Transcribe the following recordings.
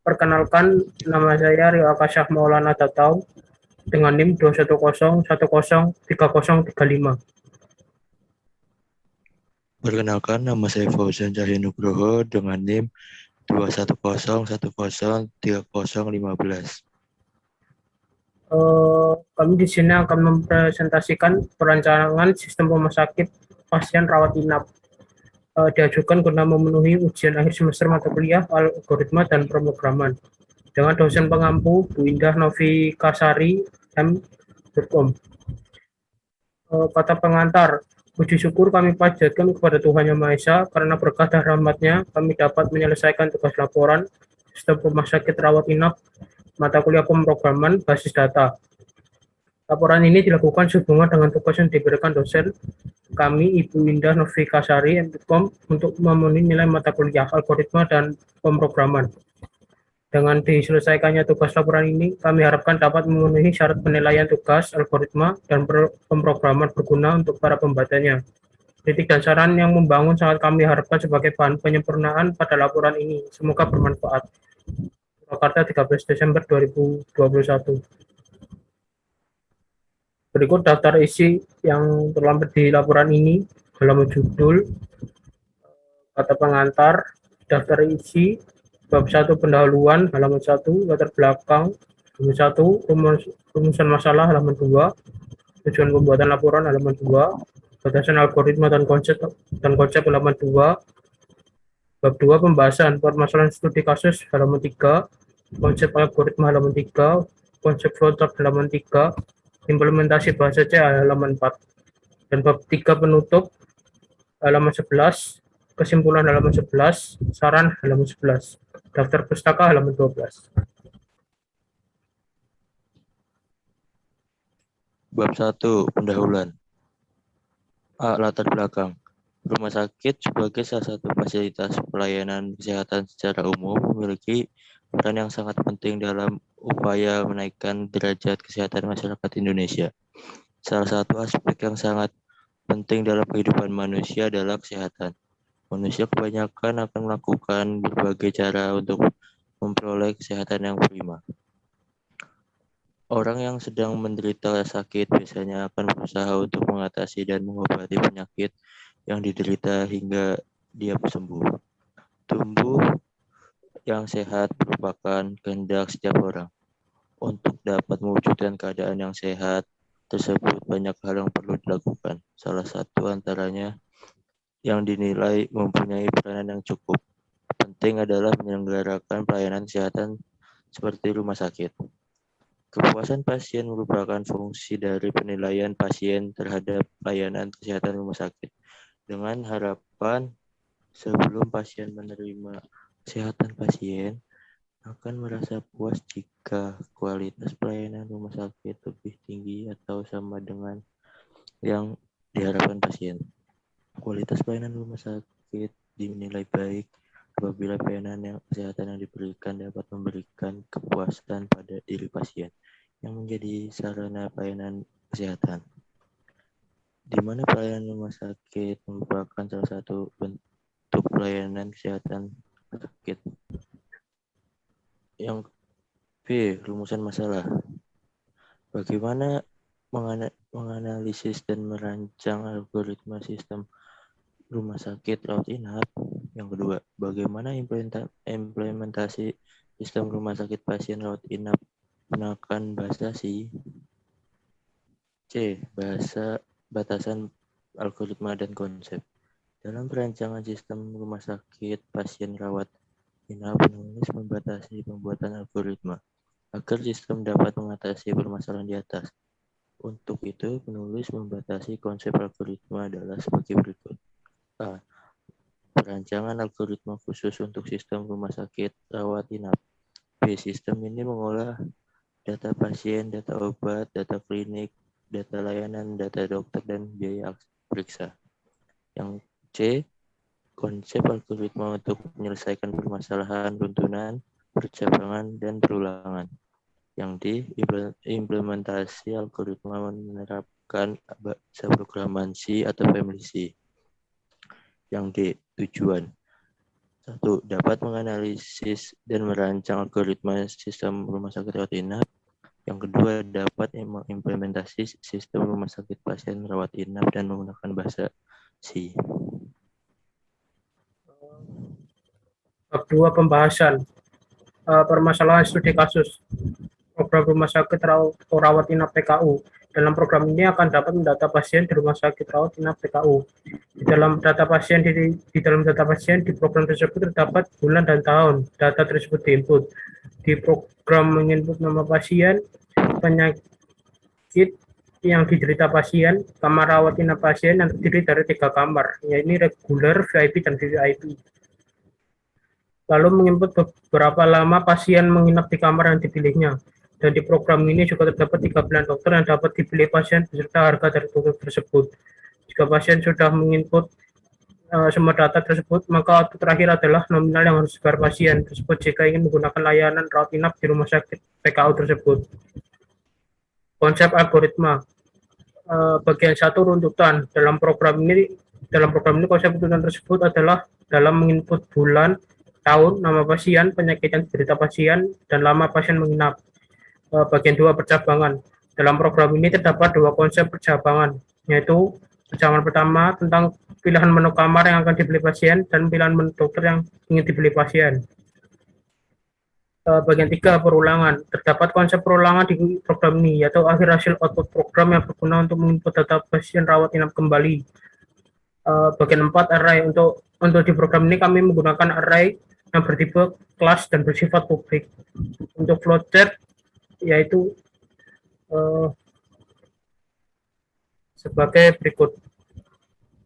Perkenalkan, nama saya Rio Akasyah Maulana Tatau dengan NIM 210103035. Perkenalkan, nama saya Fauzan Cahya Nugroho dengan NIM 210103015. Kami di sini akan mempresentasikan perancangan sistem rumah sakit pasien rawat inap. Diajukan guna memenuhi ujian akhir semester mata kuliah algoritma dan pemrograman dengan dosen pengampu Bu Indah Novikasari M.Com. Kata pengantar, puji syukur kami panjatkan kepada Tuhan Yang Maha Esa karena berkah dan rahmat-Nya kami dapat menyelesaikan tugas laporan sistem rumah sakit rawat inap mata kuliah pemrograman basis data. Laporan ini dilakukan sehubungan dengan tugas yang diberikan dosen kami Ibu Indah Novikasari M.Com untuk memenuhi nilai mata kuliah algoritma dan pemrograman. Dengan diselesaikannya tugas laporan ini, kami harapkan dapat memenuhi syarat penilaian tugas, algoritma, dan pemrograman berguna untuk para pembacanya. Kritik dan saran yang membangun sangat kami harapkan sebagai bahan penyempurnaan pada laporan ini. Semoga bermanfaat. Jakarta, 13 Desember 2021. Berikut daftar isi yang terlambat di laporan ini. Halaman judul, kata pengantar, daftar isi, bab 1 pendahuluan, halaman 1, latar belakang, halaman 1, rumusan masalah, halaman 2, tujuan pembuatan laporan, halaman 2, batasan algoritma dan konsep, halaman 2, bab 2 pembahasan permasalahan studi kasus, halaman 3, konsep algoritma, halaman 3, konsep flowchart, halaman 3, implementasi bahasa C, halaman 4, dan bab 3 penutup, halaman 11, kesimpulan halaman 11, saran halaman 11, daftar pustaka halaman 12. Bab 1, pendahuluan. Latar belakang. Rumah sakit sebagai salah satu fasilitas pelayanan kesehatan secara umum memiliki peran yang sangat penting dalam upaya menaikkan derajat kesehatan masyarakat Indonesia. Salah satu aspek yang sangat penting dalam kehidupan manusia adalah kesehatan. Manusia kebanyakan akan melakukan berbagai cara untuk memperoleh kesehatan yang prima. Orang yang sedang menderita sakit biasanya akan berusaha untuk mengatasi dan mengobati penyakit yang diderita hingga dia sembuh. Tubuh yang sehat merupakan kehendak setiap orang. Untuk dapat mewujudkan keadaan yang sehat tersebut, banyak hal yang perlu dilakukan. Salah satu antaranya yang dinilai mempunyai peranan yang cukup penting adalah menyelenggarakan pelayanan kesehatan seperti rumah sakit. Kepuasan pasien merupakan fungsi dari penilaian pasien terhadap pelayanan kesehatan rumah sakit. Dengan harapan sebelum pasien menerima kesehatan, pasien akan merasa puas jika kualitas pelayanan rumah sakit lebih tinggi atau sama dengan yang diharapkan pasien. Kualitas pelayanan rumah sakit dinilai baik apabila pelayanan kesehatan yang diberikan dapat memberikan kepuasan pada diri pasien yang menjadi sarana pelayanan kesehatan, di mana pelayanan rumah sakit merupakan salah satu bentuk pelayanan kesehatan sakit. Yang B, rumusan masalah. Bagaimana menganalisis dan merancang algoritma sistem rumah sakit rawat inap. Yang kedua, bagaimana implementasi sistem rumah sakit pasien rawat inap menggunakan bahasa C. Batasan algoritma dan konsep. Dalam perancangan sistem rumah sakit pasien rawat inap, penulis membatasi pembuatan algoritma agar sistem dapat mengatasi permasalahan di atas. Untuk itu, penulis membatasi konsep algoritma adalah sebagai berikut. A. Perancangan algoritma khusus untuk sistem rumah sakit rawat inap. B. Sistem ini mengolah data pasien, data obat, data klinik, data layanan, data dokter, dan biaya periksa. Yang C. Konsep algoritma untuk menyelesaikan permasalahan runtunan, percabangan, dan perulangan. Yang D. Implementasi algoritma menerapkan subprograman C atau family C. Yang D. Tujuan. 1. Dapat menganalisis dan merancang algoritma sistem rumah sakit rawat inap. Yang kedua, dapat mengimplementasi sistem rumah sakit pasien rawat inap dan menggunakan bahasa C. Bab 2 pembahasan permasalahan studi kasus program rumah sakit rawat inap PKU. Dalam program ini akan dapat mendata pasien di rumah sakit rawat inap PKU. Di dalam data pasien di program tersebut terdapat bulan dan tahun. Data tersebut diinput. Di program menginput nama pasien, penyakit yang diderita pasien, kamar rawat inap pasien yang terdiri dari 3 kamar, yaitu reguler, VIP, dan VVIP. Lalu menginput beberapa lama pasien menginap di kamar yang dipilihnya. Dan di program ini juga terdapat 3 pilihan dokter yang dapat dipilih pasien beserta harga dari dokter tersebut. Jika pasien sudah menginput semua data tersebut, maka output terakhir adalah nominal yang harus dibayar pasien tersebut jika ingin menggunakan layanan rawat inap di rumah sakit PKU tersebut. Konsep algoritma. Bagian 1 runtutan. Dalam program ini konsep runtutan tersebut adalah dalam menginput bulan, tahun, nama pasien, penyakit yang diderita pasien, dan lama pasien menginap. Bagian 2 percabangan. Dalam program ini terdapat 2 konsep percabangan, yaitu percabangan pertama tentang pilihan menu kamar yang akan dipilih pasien dan pilihan menu dokter yang ingin dipilih pasien. Bagian 3 perulangan. Terdapat konsep perulangan di program ini, yaitu akhir hasil output program yang berguna untuk menginput data pasien rawat inap kembali. Bagian 4 array. Untuk di program ini kami menggunakan array yang bertipe kelas dan bersifat publik. Untuk flowchart yaitu sebagai berikut.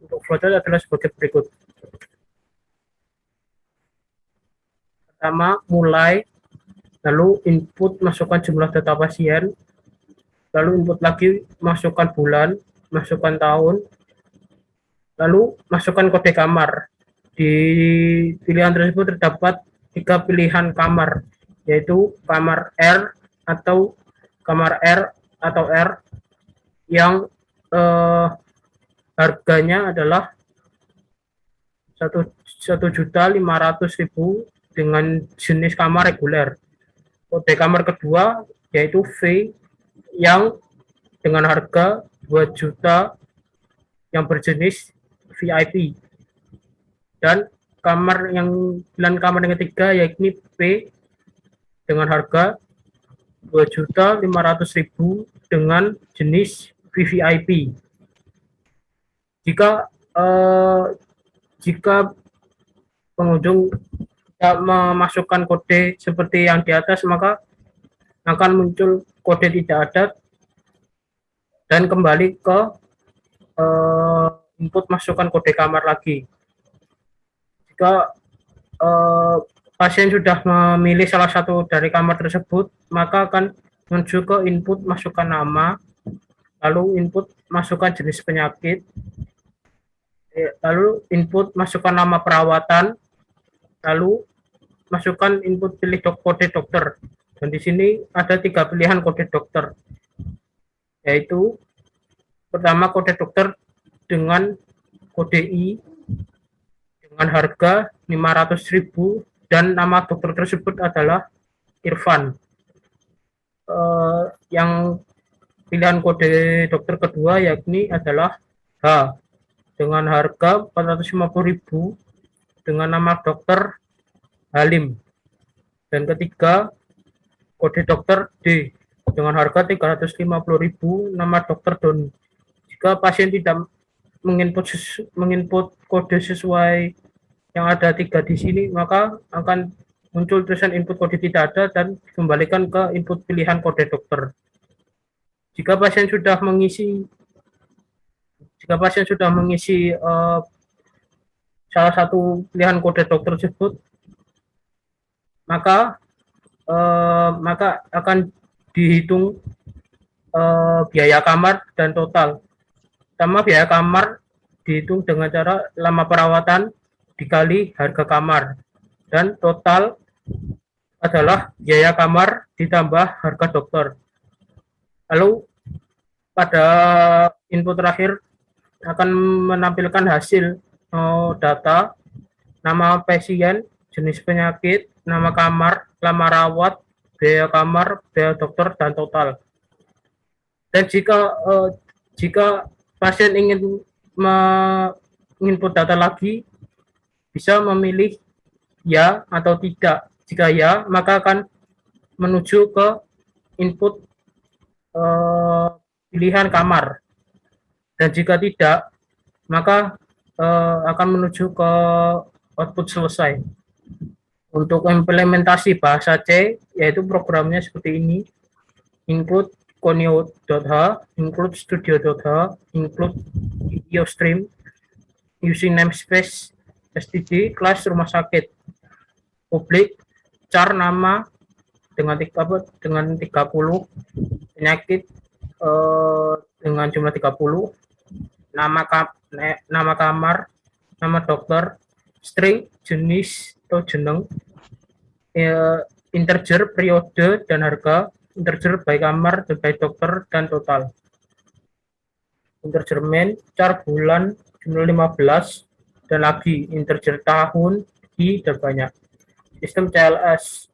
Untuk flowchart adalah sebagai berikut. Pertama, mulai, lalu input masukkan jumlah data pasien, lalu input lagi masukkan bulan, masukkan tahun, lalu masukkan kode kamar. Di pilihan tersebut terdapat 3 pilihan kamar, yaitu kamar R atau R yang harganya adalah 1.500.000 dengan jenis kamar reguler. Kode kamar kedua yaitu V yang dengan harga 2 juta yang berjenis VIP. Dan pilihan kamar yang ketiga yakni P dengan harga 2.500.000 dengan jenis VVIP. Jika pengunjung tidak memasukkan kode seperti yang di atas, maka akan muncul kode tidak ada dan kembali ke input masukkan kode kamar lagi. Jika pasien sudah memilih salah satu dari kamar tersebut, maka akan menuju ke input masukkan nama, lalu input masukkan jenis penyakit, lalu input masukkan nama perawatan, lalu masukkan input pilih kode dokter. Dan di sini ada 3 pilihan kode dokter, yaitu pertama kode dokter dengan kode I dengan harga 500.000 dan nama dokter tersebut adalah Irfan. Yang pilihan kode dokter kedua yakni adalah H dengan harga 450.000 dengan nama dokter Halim. Dan ketiga kode dokter D dengan harga 350.000 nama dokter Doni. Jika pasien tidak menginput kode sesuai yang ada 3 di sini, maka akan muncul tulisan input kode tidak ada dan dikembalikan ke input pilihan kode dokter. Jika pasien sudah mengisi salah satu pilihan kode dokter tersebut, maka akan dihitung biaya kamar dan total. Pertama, biaya kamar dihitung dengan cara lama perawatan dikali harga kamar, dan total adalah biaya kamar ditambah harga dokter. Lalu pada input terakhir akan menampilkan hasil data nama pasien, jenis penyakit, nama kamar, lama rawat, biaya kamar, biaya dokter, dan total. Dan jika pasien ingin menginput data lagi, bisa memilih ya atau tidak. Jika ya, maka akan menuju ke input pilihan kamar. Dan jika tidak, maka akan menuju ke output selesai. Untuk implementasi bahasa C, yaitu programnya seperti ini: include conio.h, include studio.h, include video stream, using namespace std kelas rumah sakit, publik char nama dengan 30, penyakit dengan jumlah 30, nama kamar, nama dokter, string, jenis atau jeneng, integer, periode, dan harga, integer by kamar, dan by dokter, dan total. Integer main, char bulan, jumlah 15, dan lagi integer tahun, dan banyak. Sistem CLS,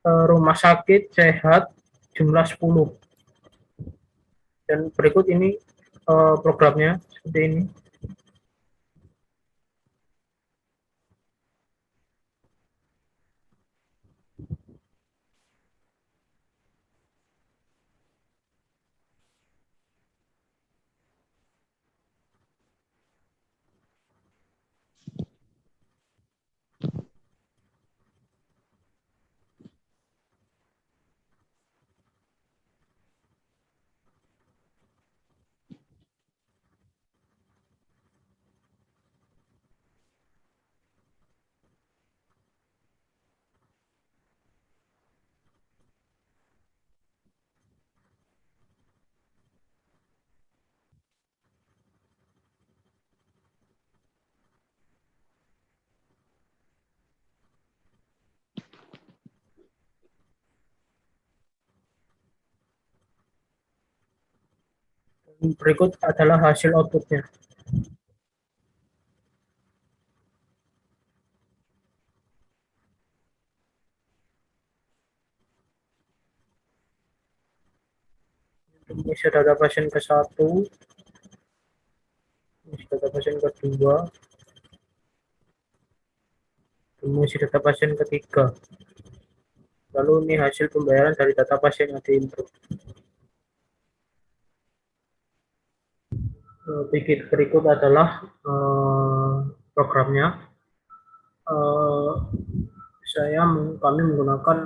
rumah sakit sehat, jumlah 10. Dan berikut ini programnya seperti ini. Berikut adalah hasil outputnya. Ini data pasien ke-1, ini data pasien ke-2, ini data pasien ke-3. Lalu ini hasil pembayaran dari data pasien yang diinput. Berikut adalah programnya. Kami menggunakan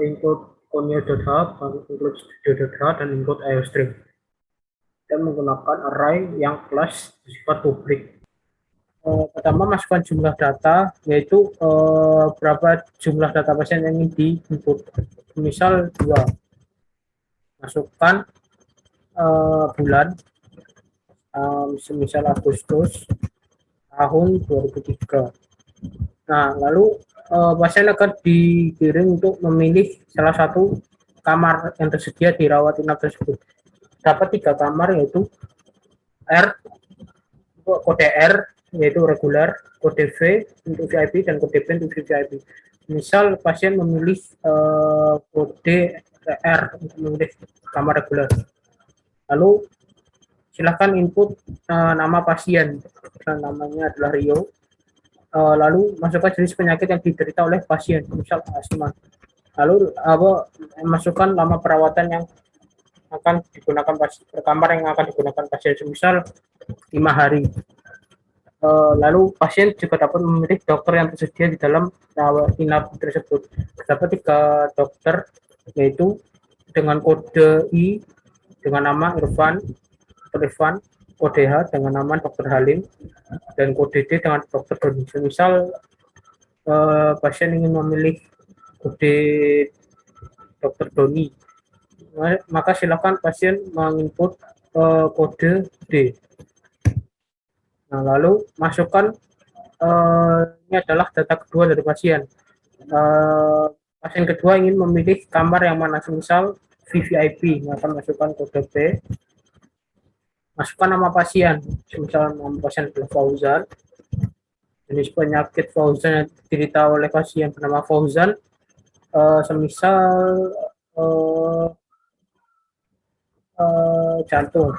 input conio.h, input studio.h, dan input iostream. Dan menggunakan array yang kelas bersifat publik. Pertama, masukkan jumlah data, yaitu berapa jumlah data pasien yang ingin diinput. Misal 2. Masukkan bulan, misal Agustus tahun 2003. Nah, lalu pasien akan dikirim untuk memilih salah satu kamar yang tersedia di rawat inap tersebut. Dapat 3 kamar, yaitu kode R yaitu reguler, kode V untuk VIP, dan kode P untuk VIP. Misal pasien memilih kode R untuk memilih kamar reguler. Lalu silakan input nama pasien, namanya adalah Rio. Lalu masukkan jenis penyakit yang diderita oleh pasien, misal asma. Lalu masukkan lama perawatan yang akan digunakan kamar yang akan digunakan pasien, misal 5 hari. Lalu pasien juga dapat memilih dokter yang tersedia di dalam rawat inap tersebut. Dapat 3 dokter, yaitu dengan kode I dengan nama Irfan, kode H dengan nama Dr. Halim, dan kode D dengan Dr. Doni. Misal pasien ingin memilih kode Dr. Doni, maka silakan pasien menginput kode D. Nah, lalu masukkan ini adalah data kedua dari pasien. Pasien kedua ingin memilih kamar yang mana, misal VVIP, akan masukkan kode P. Masukkan nama pasien, misal nama pasien adalah Fauzan, jenis penyakit Fauzan yang diderita oleh pasien bernama Fauzan, semisal jantung.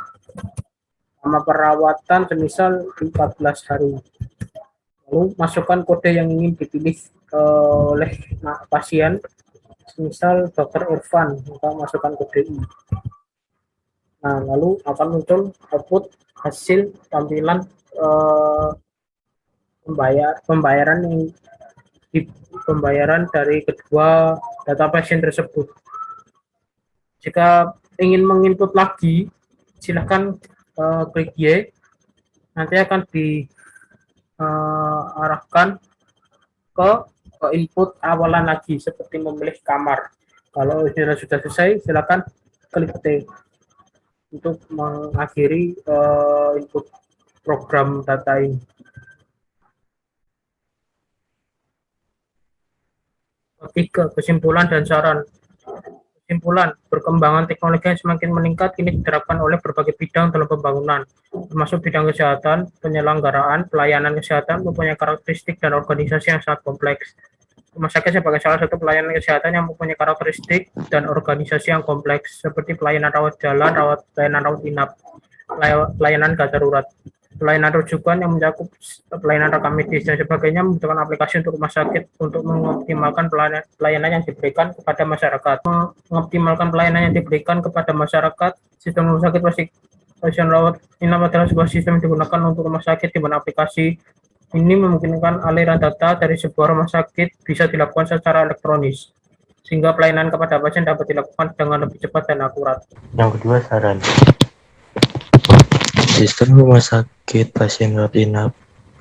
Lama perawatan semisal 14 hari. Lalu masukkan kode yang ingin dipilih oleh pasien, semisal Dr. Irfan, maka masukkan kode I. Nah, lalu akan muncul output hasil tampilan pembayaran dari kedua data pasien tersebut. Jika ingin menginput lagi, silakan klik Y. Nanti akan diarahkan ke input awalan lagi, seperti memilih kamar. Kalau sudah selesai, silakan klik T untuk mengakhiri input program data ini. Ketiga, kesimpulan dan saran. Kesimpulan, perkembangan teknologi yang semakin meningkat kini diterapkan oleh berbagai bidang dalam pembangunan, termasuk bidang kesehatan, penyelenggaraan, pelayanan kesehatan mempunyai karakteristik dan organisasi yang sangat kompleks. Rumah sakit sebagai salah satu pelayanan kesehatan yang mempunyai karakteristik dan organisasi yang kompleks, seperti pelayanan rawat jalan, pelayanan rawat inap, pelayanan gawat darurat, pelayanan rujukan yang mencakup pelayanan rekam medis dan sebagainya, membutuhkan aplikasi untuk rumah sakit untuk mengoptimalkan pelayanan yang diberikan kepada masyarakat. Mengoptimalkan pelayanan yang diberikan kepada masyarakat, sistem rumah sakit pasien rawat inap adalah sebuah sistem yang digunakan untuk rumah sakit, di mana aplikasi ini memungkinkan aliran data dari sebuah rumah sakit bisa dilakukan secara elektronis, sehingga pelayanan kepada pasien dapat dilakukan dengan lebih cepat dan akurat. Yang kedua, saran. Sistem rumah sakit pasien rawat inap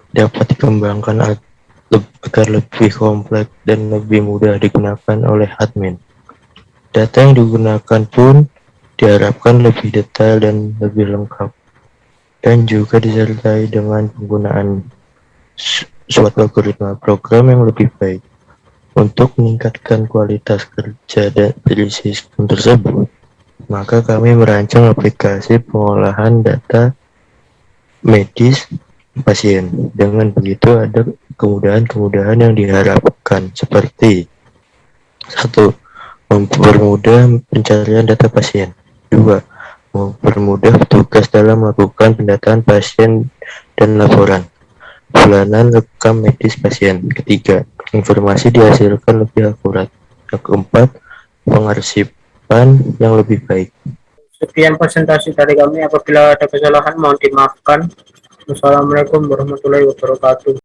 dapat dikembangkan agar lebih kompleks dan lebih mudah digunakan oleh admin. Data yang digunakan pun diharapkan lebih detail dan lebih lengkap, dan juga disertai dengan penggunaan suatu algoritma program yang lebih baik untuk meningkatkan kualitas kerja dari sistem tersebut. Maka kami merancang aplikasi pengolahan data medis pasien. Dengan begitu ada kemudahan-kemudahan yang diharapkan, seperti 1. Mempermudah pencarian data pasien. 2. Mempermudah petugas dalam melakukan pendataan pasien dan laporan bulanan rekam medis pasien. 3. Informasi dihasilkan lebih akurat. Yang keempat, pengarsipan yang lebih baik. Sekian presentasi dari kami. Apabila ada kesalahan mohon dimaafkan. Wassalamualaikum warahmatullahi wabarakatuh.